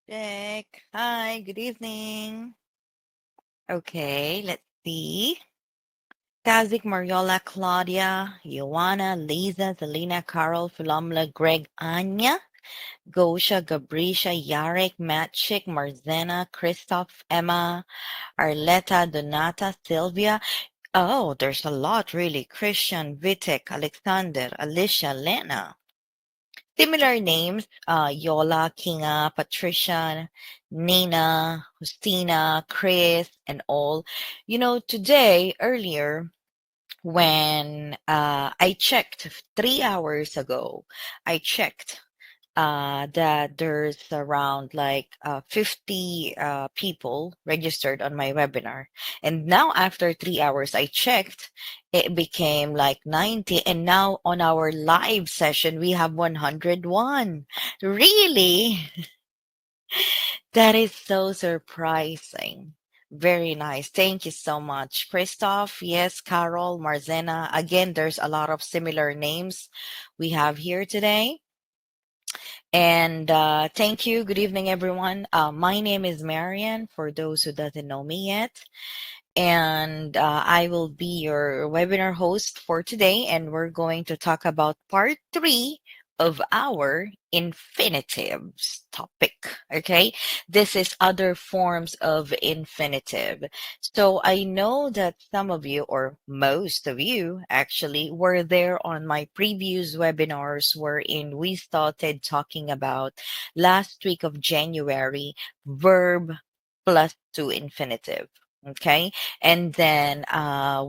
Jack. Hi, good evening. Okay, let's see. Kazik, Mariola, Claudia, Joanna, Lisa, Zelina, Carol, Philomela, Greg, Anya, Gosha, Gabrisha, Yarek, Matchik, Marzena, Christoph, Emma, Arleta, Donata, Sylvia. Oh, there's a lot really. Christian, Vitek, Alexander, Alicia, Lena. Similar names, Yola, Kinga, Patricia, Nina, Justina, Chris, and all. Today, earlier, when I checked 3 hours ago, I checked that there's around like 50 people registered on my webinar. And now, after 3 hours, I checked, it became like 90. And now, on our live session, we have 101. Really? That is so surprising. Very nice. Thank you so much. Christoph, yes, Carol, Marzena. Again, there's a lot of similar names we have here today. And thank you. Good evening, everyone. My name is Marian, for those who doesn't know me yet. And I will be your webinar host for today. And we're going to talk about part three of our infinitives topic. Okay. This is other forms of infinitive. So I know that some of you, or most of you actually, were there on my previous webinars wherein we started talking about last week of January, verb plus to infinitive. Okay. And then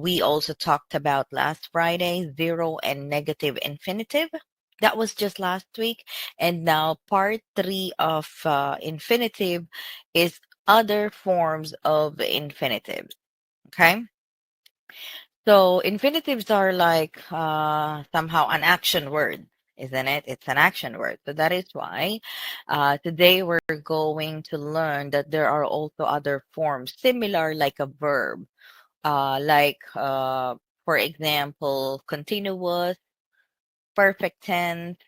we also talked about last Friday, zero and negative infinitive. That was just last week. And now part three of infinitive is other forms of infinitive. Okay. So infinitives are like somehow an action word, isn't it? It's an action word. So that is why today we're going to learn that there are also other forms similar like a verb, for example, continuous, perfect tense,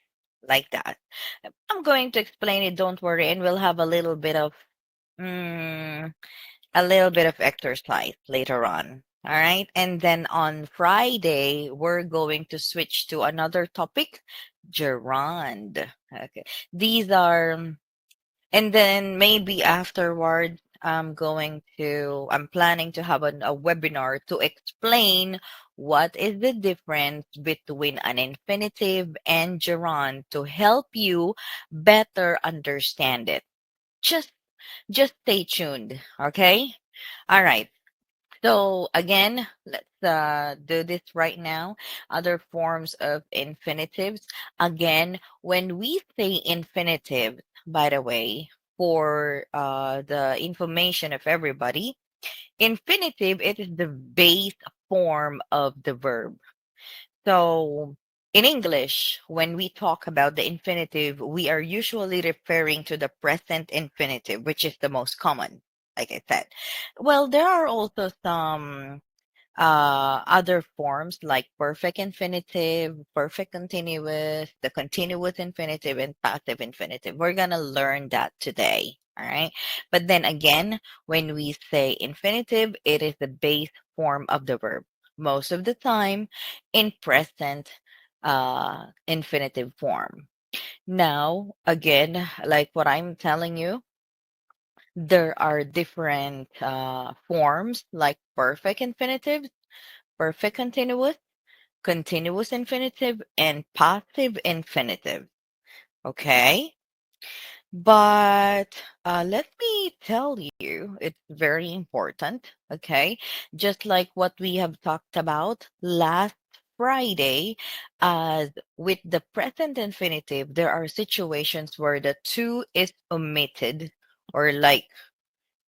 like that. I'm going to explain it, don't worry, and we'll have mm, a little bit of exercise later on. All right. And then on Friday, we're going to switch to another topic, gerund. Okay. These are and then maybe afterward, I'm planning to have a webinar to explain what is the difference between an infinitive and gerund to help you better understand it. Just, just stay tuned. Okay. All right. So again, let's do this right now. Other forms of infinitives. Again, when we say infinitive, by the way, for the information of everybody, infinitive, it is the base form of the verb. So in English, when we talk about the infinitive, we are usually referring to the present infinitive, which is the most common, like I said. Well, there are also some other forms like perfect infinitive, perfect continuous, the continuous infinitive, and passive infinitive. We're going to learn that today. All right. But then again, when we say infinitive, it is the base form of the verb. Most of the time in present infinitive form. Now, again, like what I'm telling you, there are different forms like perfect infinitive, perfect continuous, continuous infinitive, and passive infinitive. Okay? But let me tell you, it's very important. Okay? Just like what we have talked about last Friday, as with the present infinitive, there are situations where the to is omitted or like,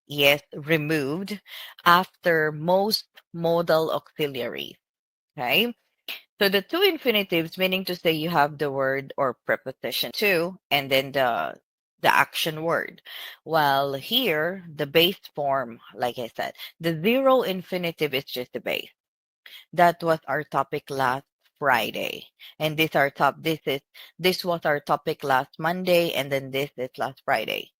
yes, removed after most modal auxiliaries. Okay? So the two infinitives, meaning to say you have the word or preposition to, and then the action word. While here, the base form, like I said, the zero infinitive is just the base. That was our topic last Friday. And this was our topic last Monday, and then this is last Friday.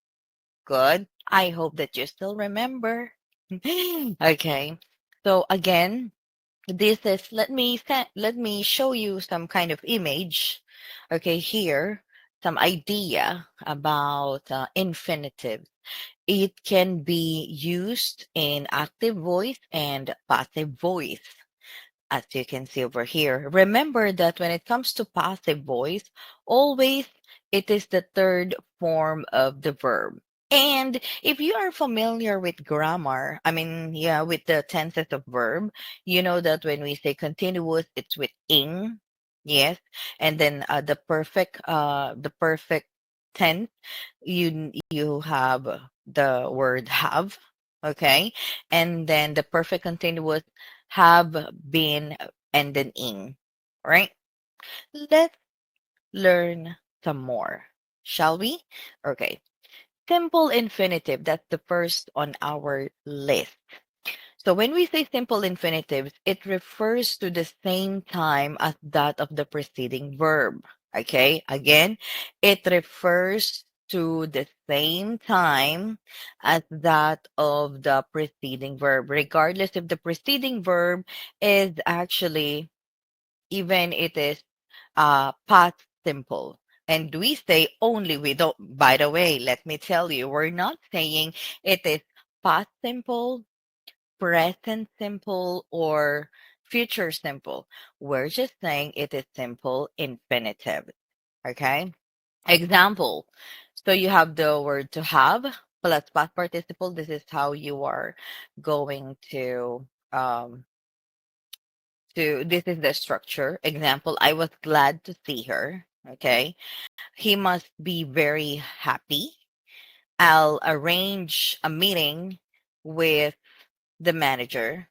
Good. I hope that you still remember. Okay. So again, this is let me show you some kind of image. Okay, here some idea about infinitive. It can be used in active voice and passive voice, as you can see over here. Remember that when it comes to passive voice, always it is the third form of the verb. And if you are familiar with grammar, I mean, yeah, with the tenses of verb, you know that when we say continuous, it's with ing, yes, and then the perfect tense, you have the word have, okay, and then the perfect continuous have been and then ing, right? Let's learn some more, shall we? Okay. Simple infinitive, that's the first on our list. So when we say simple infinitives, it refers to the same time as that of the preceding verb. Okay, again, it refers to the same time as that of the preceding verb, regardless if the preceding verb is actually, even it is past simple. And we say only, we don't, by the way, let me tell you, we're not saying it is past simple, present simple, or future simple. We're just saying it is simple infinitive. Okay. Example. So you have the word to have plus past participle. This is how you are going to this is the structure. Example, I was glad to see her. Okay. He must be very happy. I'll arrange a meeting with the manager.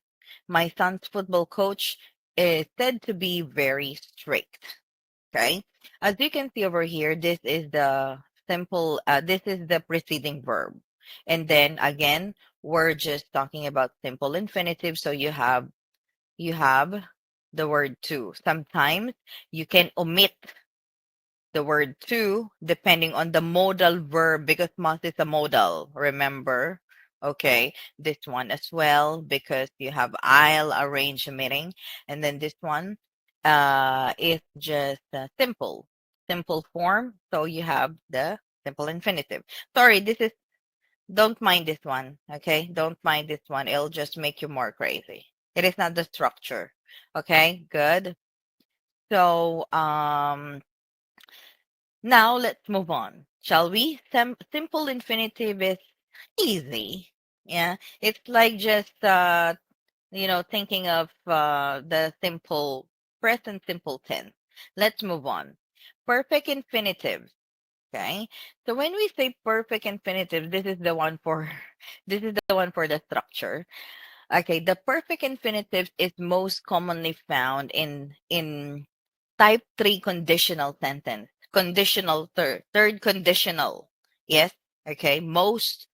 My son's football coach is said to be very strict. Okay. As you can see over here, this is the preceding verb. And then again, we're just talking about simple infinitive. So you have the word to. Sometimes you can omit the word to depending on the modal verb because must is a modal, remember? Okay, this one as well because you have I'll arrange a meeting, and then this one is just simple form. So you have the simple infinitive. Sorry, this is don't mind this one, okay? Don't mind this one. It'll just make you more crazy. It is not the structure. Okay, good. So now let's move on, shall we? Simple infinitive is easy. Yeah, it's like just thinking of the simple present simple tense. Let's move on. Perfect infinitive. Okay, so when we say perfect infinitive, this is the one for this is the one for the structure. Okay, the perfect infinitive is most commonly found in type 3 conditional sentence. Conditional third conditional. Yes. Okay. Most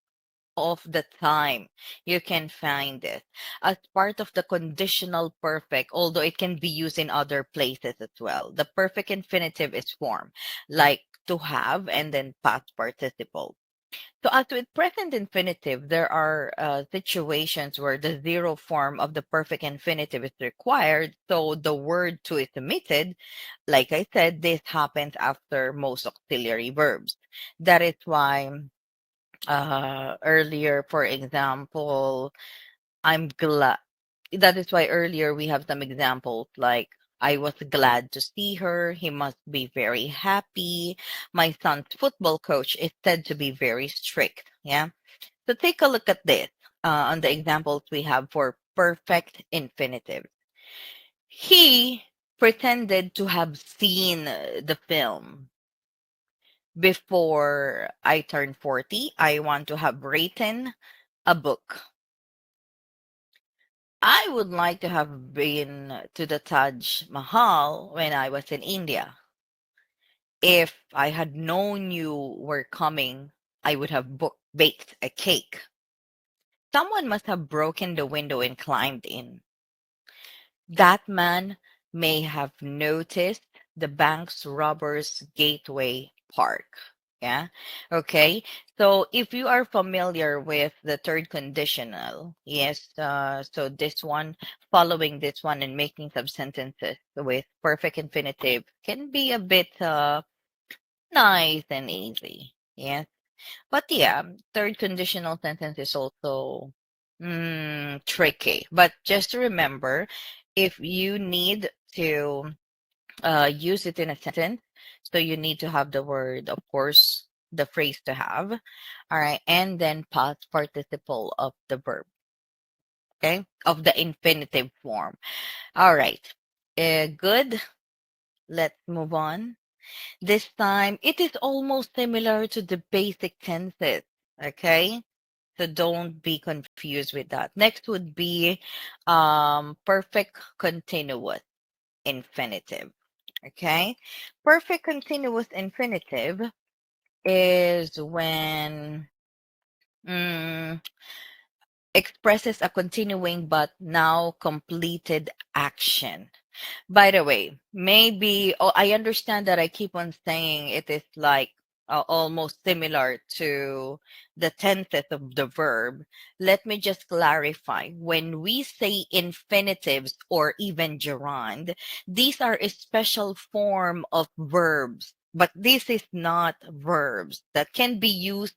of the time you can find it as part of the conditional perfect, although it can be used in other places as well. The perfect infinitive is formed like to have and then past participle. So as with present infinitive, there are situations where the zero form of the perfect infinitive is required, so the word to is omitted. Like I said, this happens after most auxiliary verbs. That is why earlier, for example, I'm glad. That is why earlier we have some examples like I was glad to see her. He must be very happy. My son's football coach is said to be very strict. Yeah. So take a look at this on the examples we have for perfect infinitive. He pretended to have seen the film. Before I turn 40, I want to have written a book. I would like to have been to the Taj Mahal when I was in India. If I had known you were coming, I would have baked a cake. Someone must have broken the window and climbed in. That man may have noticed the bank's robbers' gateway park. Yeah. Okay. So if you are familiar with the third conditional, yes, so this one, following this one and making some sentences with perfect infinitive can be a bit nice and easy. Yes. But yeah, third conditional sentence is also tricky. But just remember, if you need to use it in a sentence. So you need to have the word, of course, the phrase to have. All right. And then past participle of the verb. Okay. Of the infinitive form. All right. Good. Let's move on. This time, it is almost similar to the basic tenses. Okay. So don't be confused with that. Next would be perfect continuous infinitive. Okay. Perfect continuous infinitive is when mm, expresses a continuing but now completed action. By the way, maybe I understand that I keep on saying it is like almost similar to the tenses of the verb. Let me just clarify. When we say infinitives or even gerund, these are a special form of verbs. But this is not verbs that can be used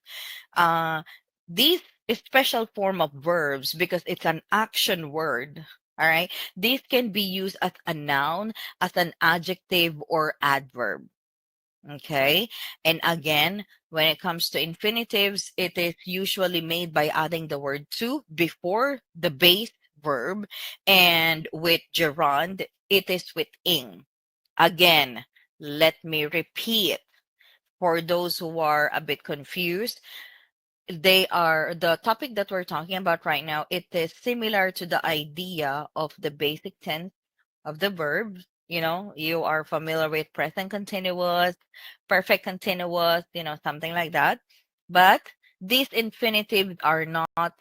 uh, these special form of verbs because it's an action word. All right. This can be used as a noun, as an adjective or adverb. Okay. And again, when it comes to infinitives, it is usually made by adding the word to before the base verb. And with gerund, it is with ing. Again, let me repeat for those who are a bit confused, they are the topic that we're talking about right now. It is similar to the idea of the basic tense of the verb. You know, you are familiar with present continuous, perfect continuous, something like that. But these infinitives are not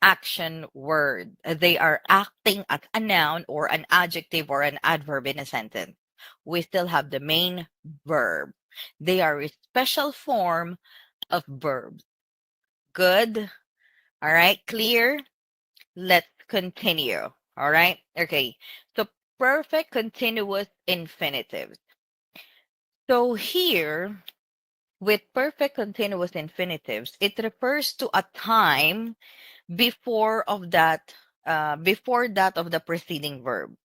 action word. They are acting as a noun or an adjective or an adverb in a sentence. We still have the main verb. They are a special form of verbs. Good. All right. Clear. Let's continue. All right. Okay. So perfect continuous infinitives. So here with perfect continuous infinitives, it refers to a time before of that before that of the preceding verb.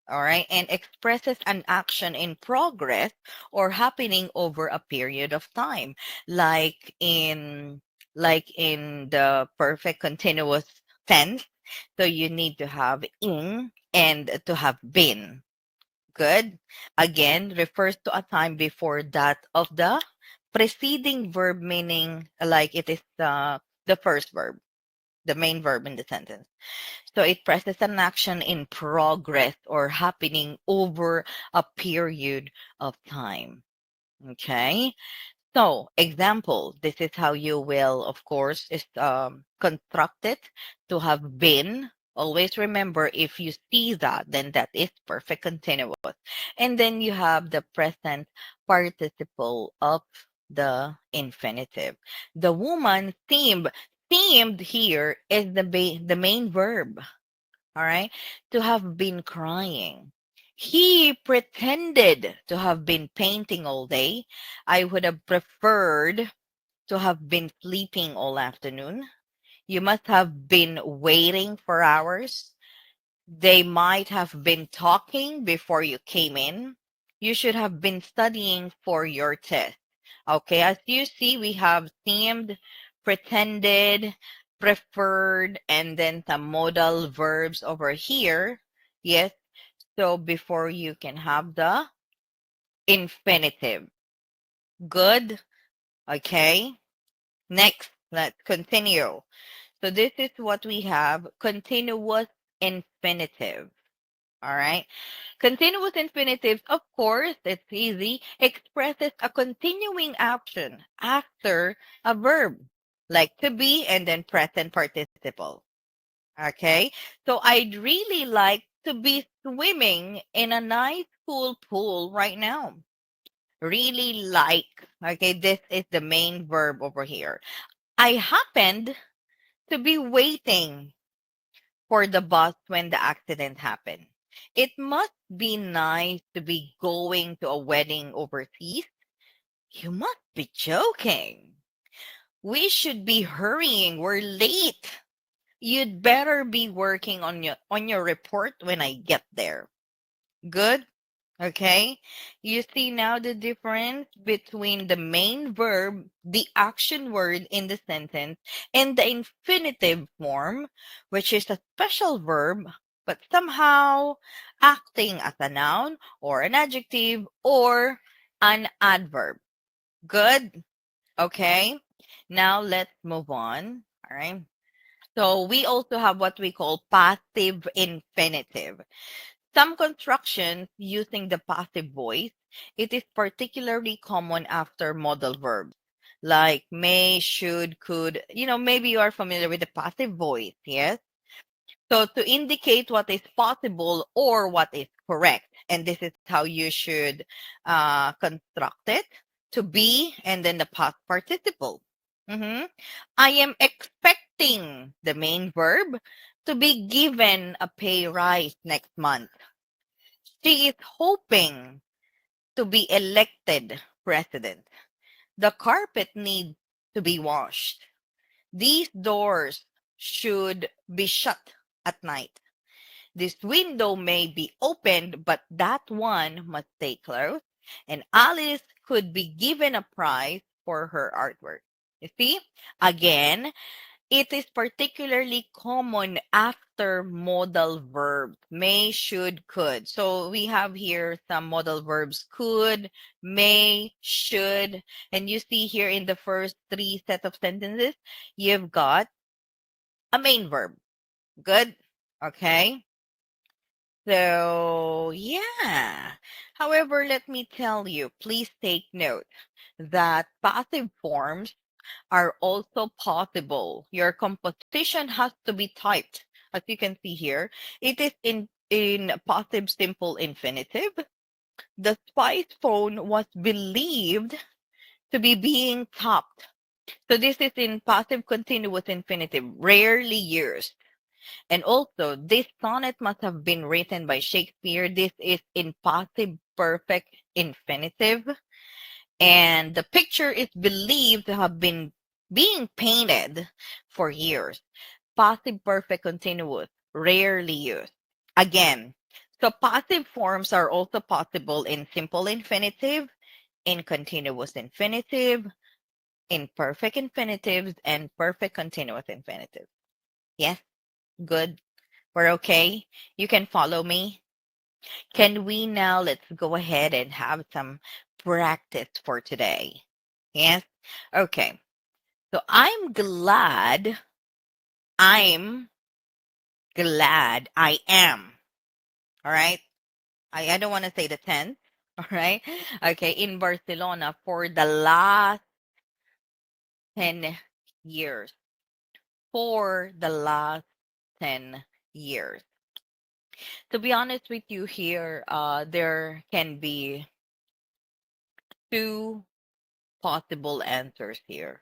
All right, and expresses an action in progress or happening over a period of time, like in the perfect continuous tense. So you need to have in and to have been. Good. Again, refers to a time before that of the preceding verb, meaning like it is the first verb, the main verb in the sentence. So it presses an action in progress or happening over a period of time. Okay. So, example, this is how you will, of course, is construct it to have been. Always remember if you see that, then that is perfect continuous. And then you have the present participle of the infinitive. The woman themed, themed here is the main verb. All right, to have been crying. He pretended to have been painting all day. I would have preferred to have been sleeping all afternoon. You must have been waiting for hours. They might have been talking before you came in. You should have been studying for your test. Okay, as you see, we have themed, pretended, preferred, and then some modal verbs over here. Yes, so before you can have the infinitive. Good. Okay, next, let's continue. So this is what we have, continuous infinitive. All right. Continuous infinitives, of course, it's easy, expresses a continuing action after a verb, like to be and then present participle. Okay. So I'd really like to be swimming in a nice cool pool right now. Really like. Okay, this is the main verb over here. I happened to be waiting for the bus when the accident happened. It must be nice to be going to a wedding overseas. You must be joking. We should be hurrying. We're late. You'd better be working on your report when I get there. Good? Okay? You see now the difference between the main verb, the action word in the sentence, and the infinitive form, which is a special verb, but somehow acting as a noun or an adjective or an adverb. Good? Okay? Now let's move on. All right. So we also have what we call passive infinitive. Some constructions using the passive voice, it is particularly common after modal verbs like may, should, could. Maybe you are familiar with the passive voice, yes? So to indicate what is possible or what is correct, and this is how you should construct it, to be and then the past participle. Mhm. I am expecting the main verb to be given a pay rise next month. She is hoping to be elected president. The carpet needs to be washed. These doors should be shut at night. This window may be opened, but that one must stay closed. And Alice could be given a prize for her artwork. You see, again, it is particularly common after modal verbs may, should, could. So we have here some modal verbs could, may, should. And you see here in the first three set of sentences, you've got a main verb. Good. Okay. So, yeah. However, let me tell you, please take note that passive forms are also possible. Your composition has to be typed. As you can see here, it is in passive simple infinitive. The spice phone was believed to be being tapped. So this is in passive continuous infinitive, rarely used. And also, this sonnet must have been written by Shakespeare. This is in passive perfect infinitive. And the picture is believed to have been being painted for years. Passive perfect continuous, rarely used. Again, so passive forms are also possible in simple infinitive, in continuous infinitive, in perfect infinitives, and perfect continuous infinitive. Yes, good. We're okay. You can follow me. Can we now let's go ahead and have some practice for today? Yes. Okay. So I'm glad I am. All right. I don't want to say the tense. All right. Okay. In Barcelona for the last 10 years. For the last 10 years. To be honest with you here, there can be two possible answers here.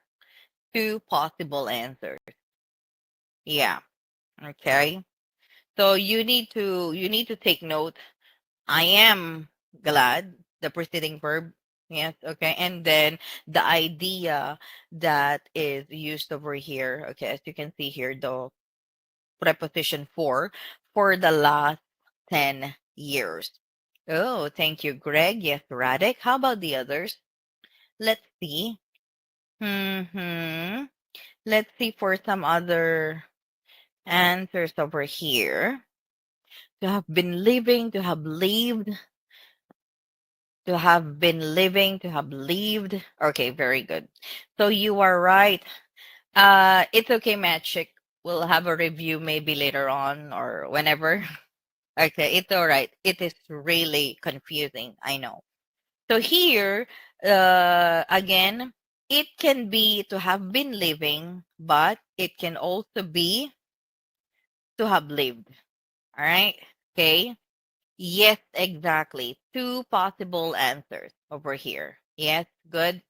Two possible answers. Yeah. Okay. So you need to take note. I am glad, the preceding verb. Yes, okay. And then the idea that is used over here. Okay, as you can see here, the preposition for the last 10 years. Oh, thank you, Greg. Yes, Radek. How about the others? Let's see. Hmm. Let's see for some other answers over here. To have been living, to have lived, to have been living, to have lived. Okay, very good. So you are right. It's okay, Magic. We'll have a review maybe later on or whenever. Okay, it's all right. It is really confusing. I know. So here, again, it can be to have been living, but it can also be to have lived. All right. Okay. Yes, exactly. Two possible answers over here. Yes, good.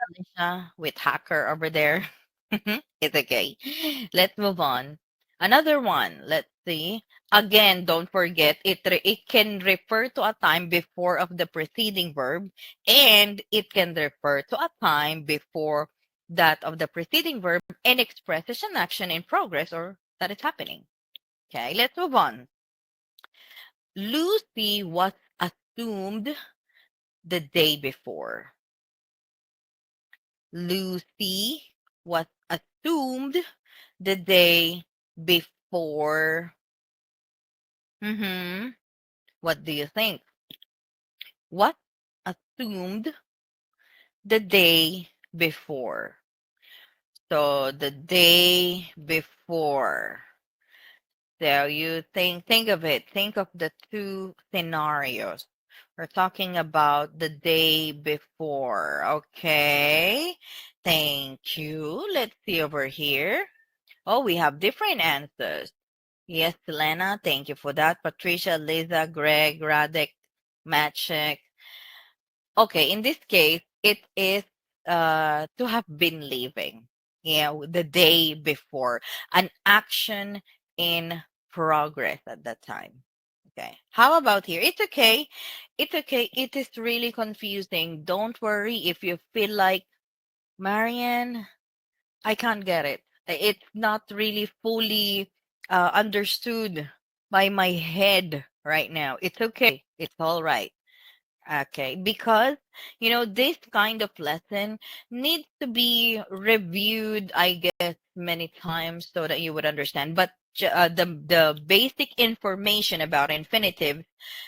Alicia with hacker over there. It's okay. Let's move on. Another one. Let's see. Again, don't forget it can refer to a time before of the preceding verb, and it can refer to a time before that of the preceding verb and expresses an action in progress or that is happening. Okay, let's move on. Lucy was assumed the day before. Lucy was assumed the day before. Mm-hmm. What do you think? What assumed the day before? So the day before. So you think of it. Think of the two scenarios. We're talking about the day before. Okay. Thank you. Let's see over here. Oh, we have different answers. Yes, Selena, thank you for that. Patricia, Liza, Greg, Radek, Matchek. Okay, in this case, it is to have been leaving, the day before, an action in progress at that time. Okay. How about here? It's okay. It's okay. It is really confusing. Don't worry if you feel like, Marianne, I can't get it. It's not really fully understood by my head right now. It's okay. It's all right. Okay, because this kind of lesson needs to be reviewed, I guess, many times so that you would understand. But the basic information about infinitive,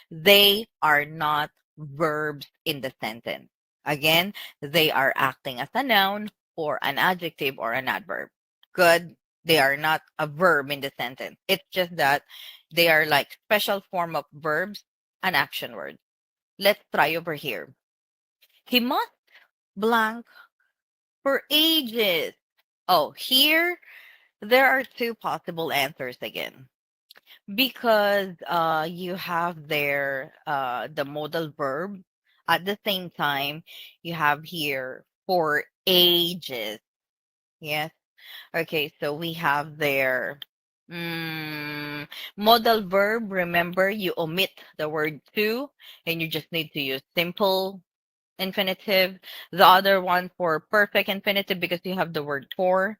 they are not verbs in the sentence. Again, they are acting as a noun or an adjective or an adverb. Good. They are not a verb in the sentence. It's just that they are like special form of verbs, an action word. Let's try over here. He must blank for ages. Oh, here there are two possible answers again. Because you have there the modal verb. At the same time, you have here for ages. Yes. Okay, so we have there modal verb. Remember, you omit the word to, and you just need to use simple infinitive. The other one for perfect infinitive because you have the word for.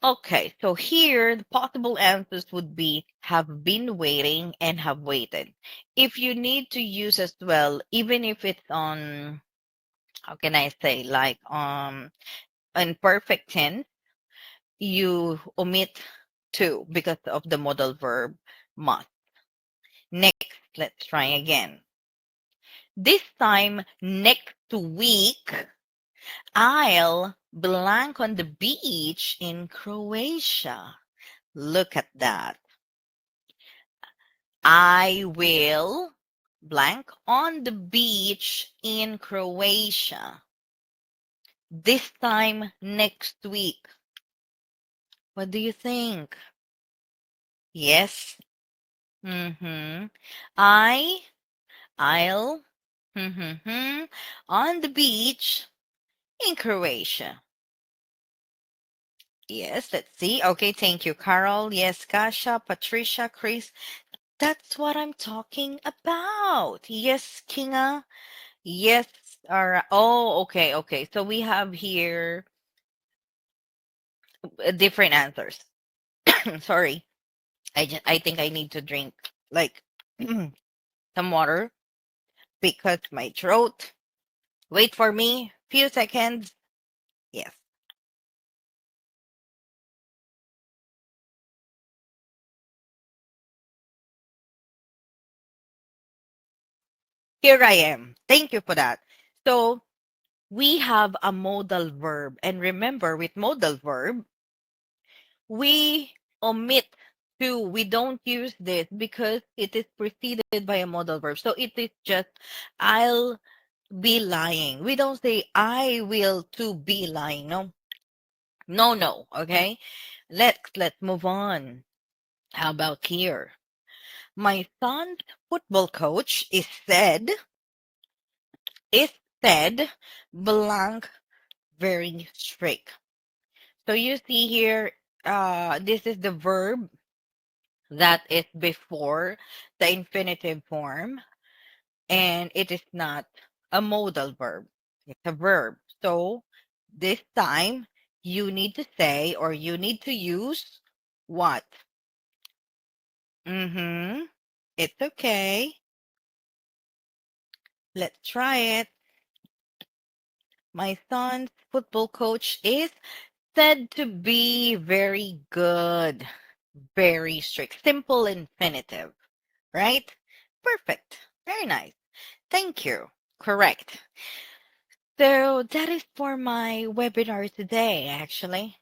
Okay, so here the possible answers would be have been waiting and have waited. If you need to use as well, even if it's on, how can I say, like in perfect tense, you omit to because of the modal verb must. Next, let's try again. This time next week, I'll blank on the beach in Croatia. Look at that. I will blank on the beach in Croatia. This time next week. What do you think? Yes. Mm-hmm. I, I'll, mm-hmm, on the beach in Croatia. Yes, let's see. Okay, thank you, Carol. Yes, Kasha, Patricia, Chris. That's what I'm talking about. Yes, Kinga. Yes. All right. Oh, okay, okay. So we have here different answers. Sorry. I think I need to drink like some water because my throat. Wait for me. Few seconds. Yes. Here I am. Thank you for that. So we have a modal verb. And remember, with modal verb, we omit to. We don't use this because it is preceded by a modal verb. So it is just, I'll be lying. We don't say, I will to be lying. No, no, no. Okay. Let's move on. How about here? My son's football coach is said blank very strict. So you see here, this is the verb that is before the infinitive form, and it is not a modal verb. It's a verb. So this time you need to say or you need to use what? Mm-hmm. It's okay. Let's try it. My son's football coach is said to be very good, very strict, simple infinitive, right? Perfect. Very nice. Thank you. Correct. So that is for my webinar today, actually.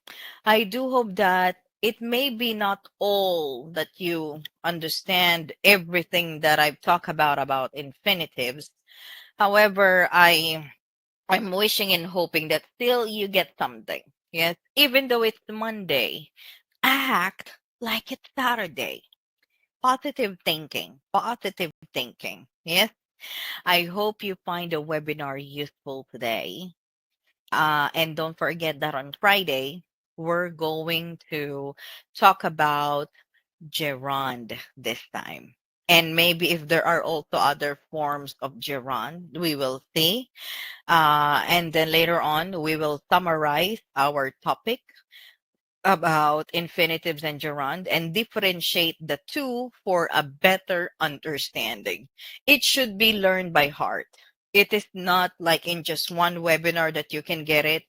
I do hope that it may be not all that you understand everything that I've talked about infinitives. However, I'm wishing and hoping that still you get something. Yes, even though it's Monday, act like it's Saturday. Positive thinking, positive thinking. Yes, I hope you find the webinar useful today. And don't forget that on Friday, we're going to talk about gerund this time. And maybe if there are also other forms of gerund, we will see. And then later on, we will summarize our topic about infinitives and gerund and differentiate the two for a better understanding. It should be learned by heart. It is not like in just one webinar that you can get it.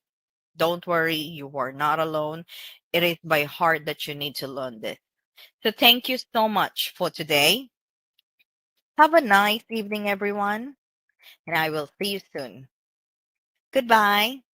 Don't worry, you are not alone. It is by heart that you need to learn this. So thank you so much for today. Have a nice evening, everyone, and I will see you soon. Goodbye.